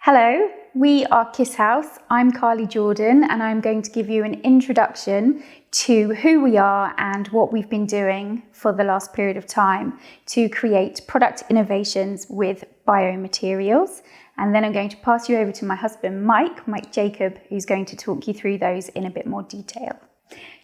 Hello, we are Kiss House. I'm Carli Jordan and I'm going to give you an introduction to who we are and what we've been doing for the last period of time to create product innovations with biomaterials. And then I'm going to pass you over to my husband, Mike Jacob, who's going to talk you through those in a bit more detail.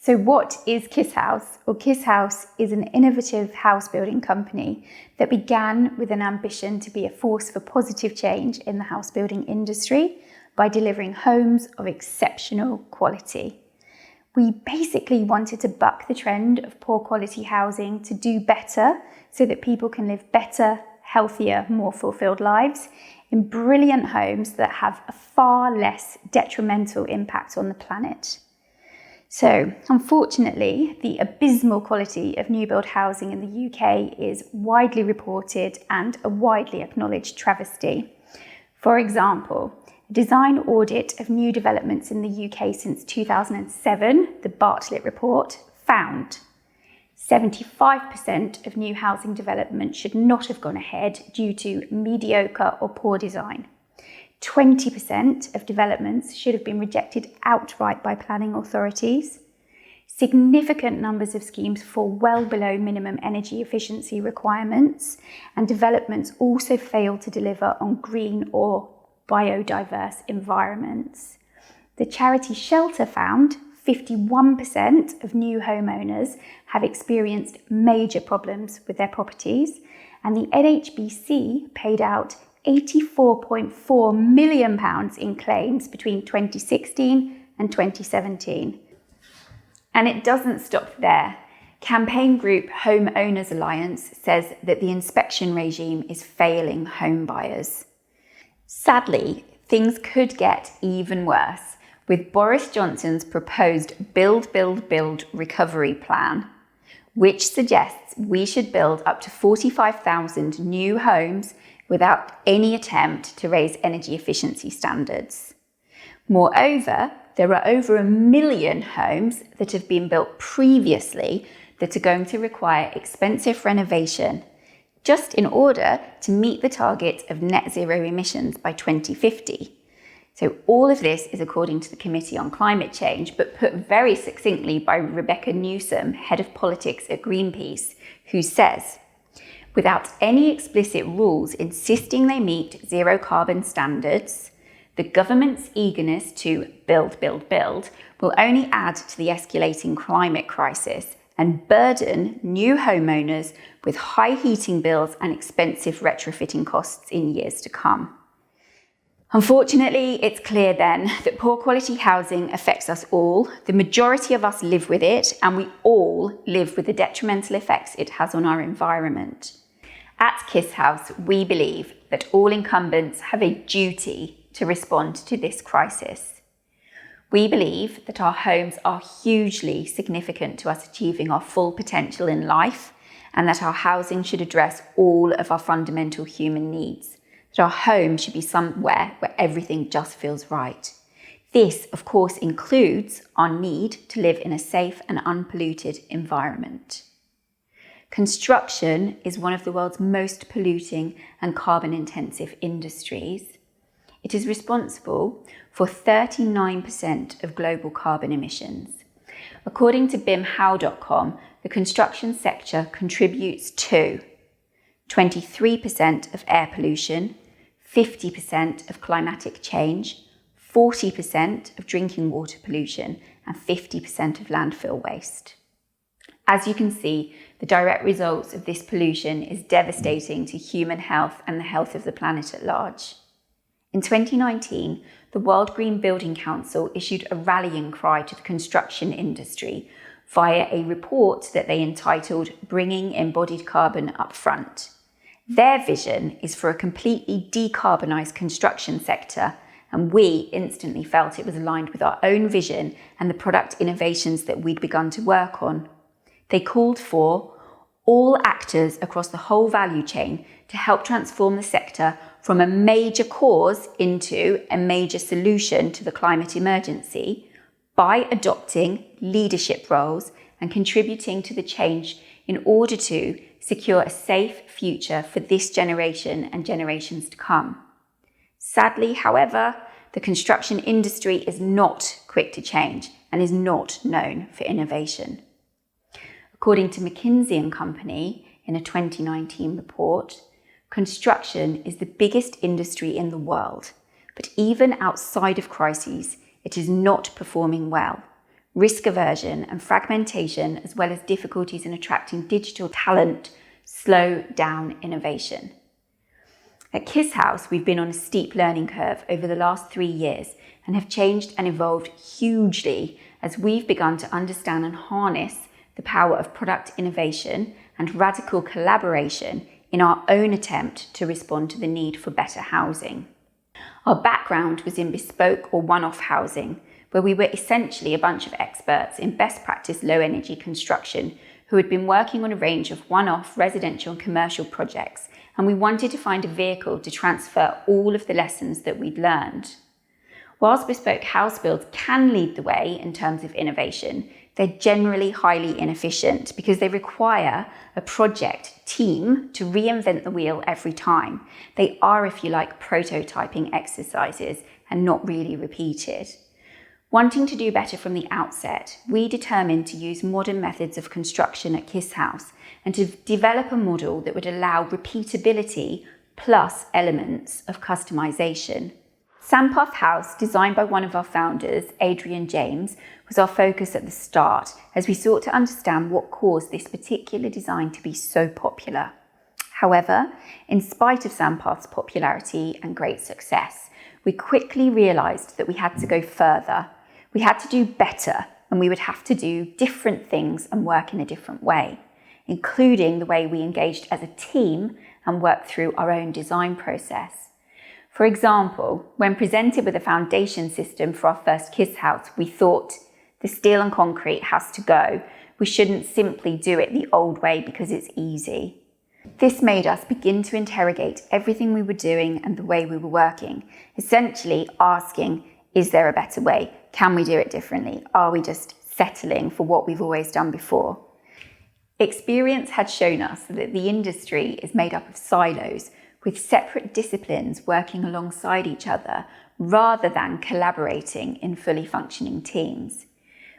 So what is Kiss House? Well, Kiss House is an innovative house building company that began with an ambition to be a force for positive change in the house building industry by delivering homes of exceptional quality. We basically wanted to buck the trend of poor quality housing to do better so that people can live better, healthier, more fulfilled lives in brilliant homes that have a far less detrimental impact on the planet. So, unfortunately, the abysmal quality of new build housing in the UK is widely reported and a widely acknowledged travesty. For example, a design audit of new developments in the UK since 2007, the Bartlett report, found 75% of new housing development should not have gone ahead due to mediocre or poor design. 20% of developments should have been rejected outright by planning authorities. Significant numbers of schemes fall well below minimum energy efficiency requirements, and developments also fail to deliver on green or biodiverse environments. The charity Shelter found 51% of new homeowners have experienced major problems with their properties, and the NHBC paid out £84.4 million in claims between 2016 and 2017. And it doesn't stop there. Campaign group Homeowners Alliance says that the inspection regime is failing home buyers. Sadly, things could get even worse with Boris Johnson's proposed Build recovery plan, which suggests we should build up to 45,000 new homes without any attempt to raise energy efficiency standards. Moreover, there are over 1 million homes that have been built previously that are going to require expensive renovation, just in order to meet the target of net zero emissions by 2050. So all of this is according to the Committee on Climate Change, but put very succinctly by Rebecca Newsom, Head of Politics at Greenpeace, who says, without any explicit rules insisting they meet zero carbon standards, the government's eagerness to build will only add to the escalating climate crisis and burden new homeowners with high heating bills and expensive retrofitting costs in years to come. Unfortunately, it's clear then that poor quality housing affects us all. The majority of us live with it, and we all live with the detrimental effects it has on our environment. At Kiss House, we believe that all incumbents have a duty to respond to this crisis. We believe that our homes are hugely significant to us achieving our full potential in life, and that our housing should address all of our fundamental human needs. That our home should be somewhere where everything just feels right. This, of course, includes our need to live in a safe and unpolluted environment. Construction is one of the world's most polluting and carbon-intensive industries. It is responsible for 39% of global carbon emissions. According to bimhow.com, the construction sector contributes to 23% of air pollution, 50% of climatic change, 40% of drinking water pollution, and 50% of landfill waste. As you can see, the direct results of this pollution is devastating to human health and the health of the planet at large. In 2019, the World Green Building Council issued a rallying cry to the construction industry via a report that they entitled Bringing Embodied Carbon Up Front. Their vision is for a completely decarbonised construction sector, and we instantly felt it was aligned with our own vision and the product innovations that we'd begun to work on. They called for all actors across the whole value chain to help transform the sector from a major cause into a major solution to the climate emergency by adopting leadership roles and contributing to the change in order to secure a safe future for this generation and generations to come. Sadly, however, the construction industry is not quick to change and is not known for innovation. According to McKinsey & Company, in a 2019 report, construction is the biggest industry in the world, but even outside of crises, it is not performing well. Risk aversion and fragmentation, as well as difficulties in attracting digital talent, slow down innovation. At Kiss House, we've been on a steep learning curve over the last 3 years and have changed and evolved hugely as we've begun to understand and harness the power of product innovation and radical collaboration in our own attempt to respond to the need for better housing. Our background was in bespoke or one-off housing, where we were essentially a bunch of experts in best practice low energy construction who had been working on a range of one-off residential and commercial projects, and we wanted to find a vehicle to transfer all of the lessons that we'd learned. Whilst bespoke house builds can lead the way in terms of innovation, they're generally highly inefficient because they require a project team to reinvent the wheel every time. They are, if you like, prototyping exercises and not really repeated. Wanting to do better from the outset, we determined to use modern methods of construction at Kiss House and to develop a model that would allow repeatability plus elements of customization. Sandpath House, designed by one of our founders, Adrian James, was our focus at the start as we sought to understand what caused this particular design to be so popular. However, in spite of Sandpath's popularity and great success, we quickly realised that we had to go further. We had to do better, and we would have to do different things and work in a different way, including the way we engaged as a team and worked through our own design process. For example, when presented with a foundation system for our first Kiss House, we thought, the steel and concrete has to go. We shouldn't simply do it the old way because it's easy. This made us begin to interrogate everything we were doing and the way we were working, essentially asking, is there a better way? Can we do it differently? Are we just settling for what we've always done before? Experience had shown us that the industry is made up of silos, with separate disciplines working alongside each other rather than collaborating in fully functioning teams.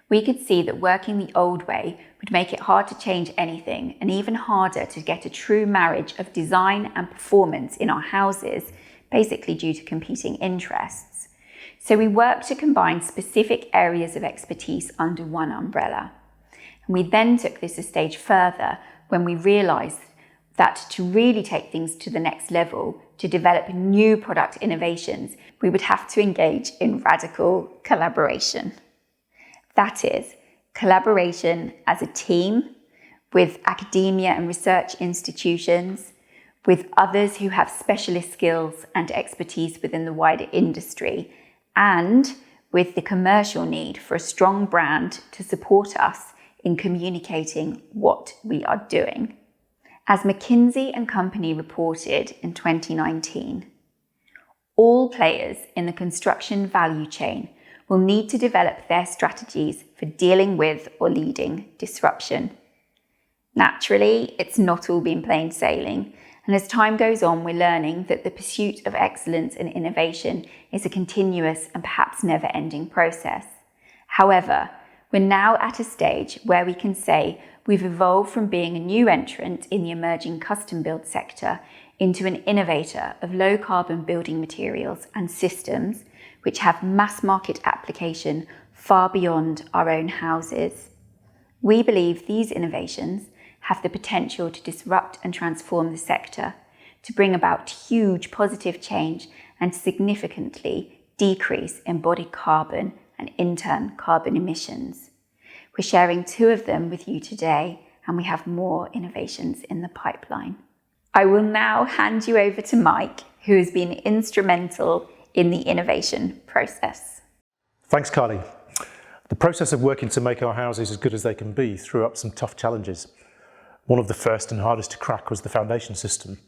We could see that working the old way would make it hard to change anything and even harder to get a true marriage of design and performance in our houses, basically due to competing interests. So we worked to combine specific areas of expertise under one umbrella. And we then took this a stage further when we realised that to really take things to the next level, to develop new product innovations, we would have to engage in radical collaboration. That is, collaboration as a team with academia and research institutions, with others who have specialist skills and expertise within the wider industry, and with the commercial need for a strong brand to support us in communicating what we are doing. As McKinsey & Company reported in 2019, all players in the construction value chain will need to develop their strategies for dealing with or leading disruption. Naturally, it's not all been plain sailing, and as time goes on, we're learning that the pursuit of excellence and innovation is a continuous and perhaps never-ending process. However, we're now at a stage where we can say we've evolved from being a new entrant in the emerging custom build sector into an innovator of low carbon building materials and systems which have mass market application far beyond our own houses. We believe these innovations have the potential to disrupt and transform the sector, to bring about huge positive change and significantly decrease embodied carbon and in turn carbon emissions. We're sharing 2 of them with you today, and we have more innovations in the pipeline. I will now hand you over to Mike, who has been instrumental in the innovation process. Thanks, Carli. The process of working to make our houses as good as they can be threw up some tough challenges. One of the first and hardest to crack was the foundation system.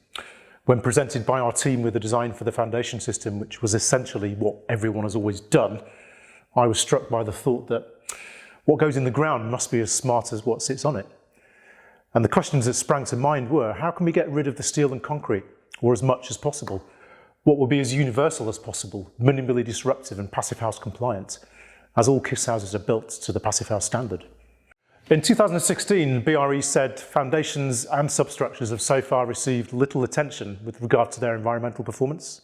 When presented by our team with a design for the foundation system, which was essentially what everyone has always done, I was struck by the thought that what goes in the ground must be as smart as what sits on it. And the questions that sprang to mind were, how can we get rid of the steel and concrete, or as much as possible? what will be as universal as possible, minimally disruptive and Passive House compliant, as all KISS houses are built to the Passive House standard. In 2016, BRE said foundations and substructures have so far received little attention with regard to their environmental performance.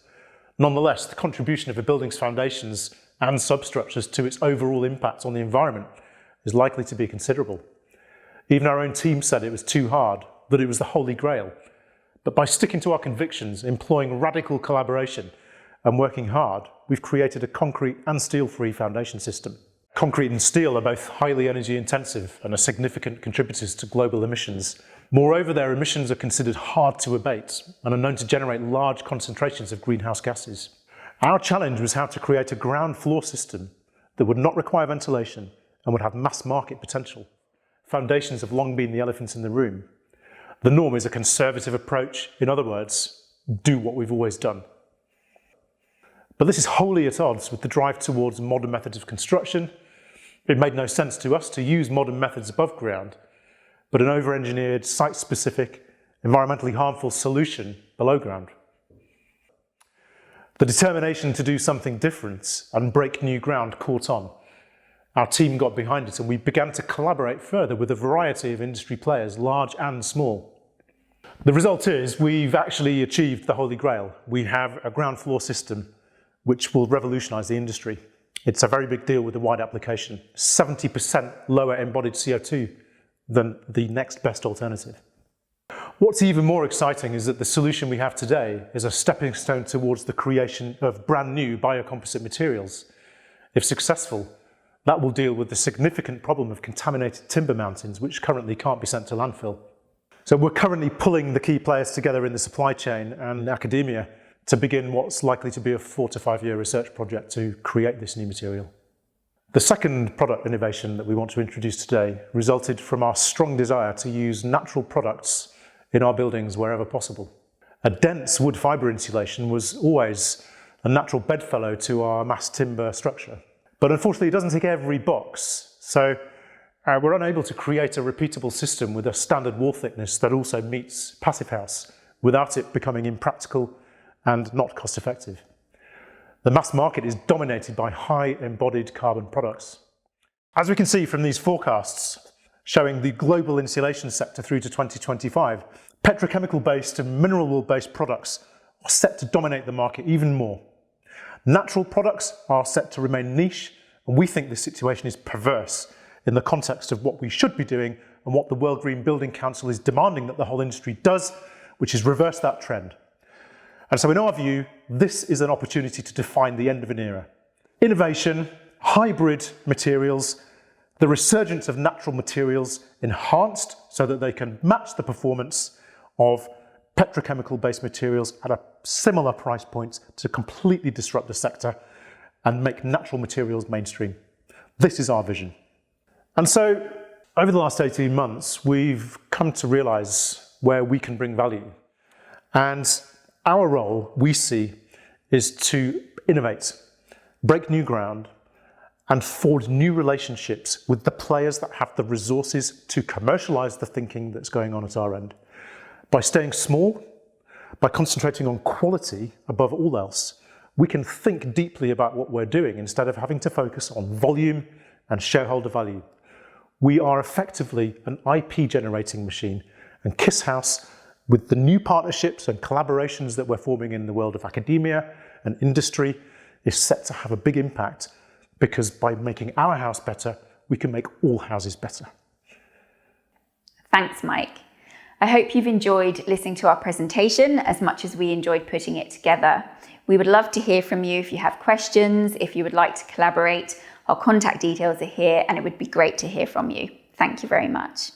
Nonetheless, the contribution of a building's foundations and substructures to its overall impact on the environment is likely to be considerable. Even our own team said it was too hard, that it was the holy grail. But by sticking to our convictions, employing radical collaboration and working hard, we've created a concrete and steel-free foundation system. Concrete and steel are both highly energy intensive and are significant contributors to global emissions. Moreover, their emissions are considered hard to abate and are known to generate large concentrations of greenhouse gases. Our challenge was how to create a ground floor system that would not require ventilation and would have mass market potential. Foundations have long been the elephant in the room. The norm is a conservative approach. In other words, do what we've always done. But this is wholly at odds with the drive towards modern methods of construction. It made no sense to us to use modern methods above ground, but an over-engineered, site-specific, environmentally harmful solution below ground. The determination to do something different and break new ground caught on. Our team got behind it and we began to collaborate further with a variety of industry players, large and small. The result is we've actually achieved the Holy Grail. We have a ground floor system which will revolutionise the industry. It's a very big deal with the wide application, 70% lower embodied CO2 than the next best alternative. What's even more exciting is that the solution we have today is a stepping stone towards the creation of brand new biocomposite materials. If successful, that will deal with the significant problem of contaminated timber mountains, which currently can't be sent to landfill. So we're currently pulling the key players together in the supply chain and academia to begin what's likely to be a 4 to 5 year research project to create this new material. The second product innovation that we want to introduce today resulted from our strong desire to use natural products in our buildings wherever possible. A dense wood fibre insulation was always a natural bedfellow to our mass timber structure. But unfortunately, it doesn't tick every box. So we're unable to create a repeatable system with a standard wall thickness that also meets Passive House without it becoming impractical and not cost effective. The mass market is dominated by high embodied carbon products. As we can see from these forecasts showing the global insulation sector through to 2025, petrochemical based and mineral wool based products are set to dominate the market even more. Natural products are set to remain niche, and we think this situation is perverse in the context of what we should be doing and what the World Green Building Council is demanding that the whole industry does, which is reverse that trend. And so in our view, this is an opportunity to define the end of an era. Innovation, hybrid materials, the resurgence of natural materials enhanced so that they can match the performance of petrochemical-based materials at a similar price point to completely disrupt the sector and make natural materials mainstream. This is our vision. And so over the last 18 months, we've come to realise where we can bring value. And our role, we see, is to innovate, break new ground, and forge new relationships with the players that have the resources to commercialise the thinking that's going on at our end. By staying small, by concentrating on quality above all else, we can think deeply about what we're doing instead of having to focus on volume and shareholder value. We are effectively an IP generating machine, and KISS House, with the new partnerships and collaborations that we're forming in the world of academia and industry, is set to have a big impact, because by making our house better, we can make all houses better. Thanks, Mike. I hope you've enjoyed listening to our presentation as much as we enjoyed putting it together. We would love to hear from you if you have questions, if you would like to collaborate. Our contact details are here, and it would be great to hear from you. Thank you very much.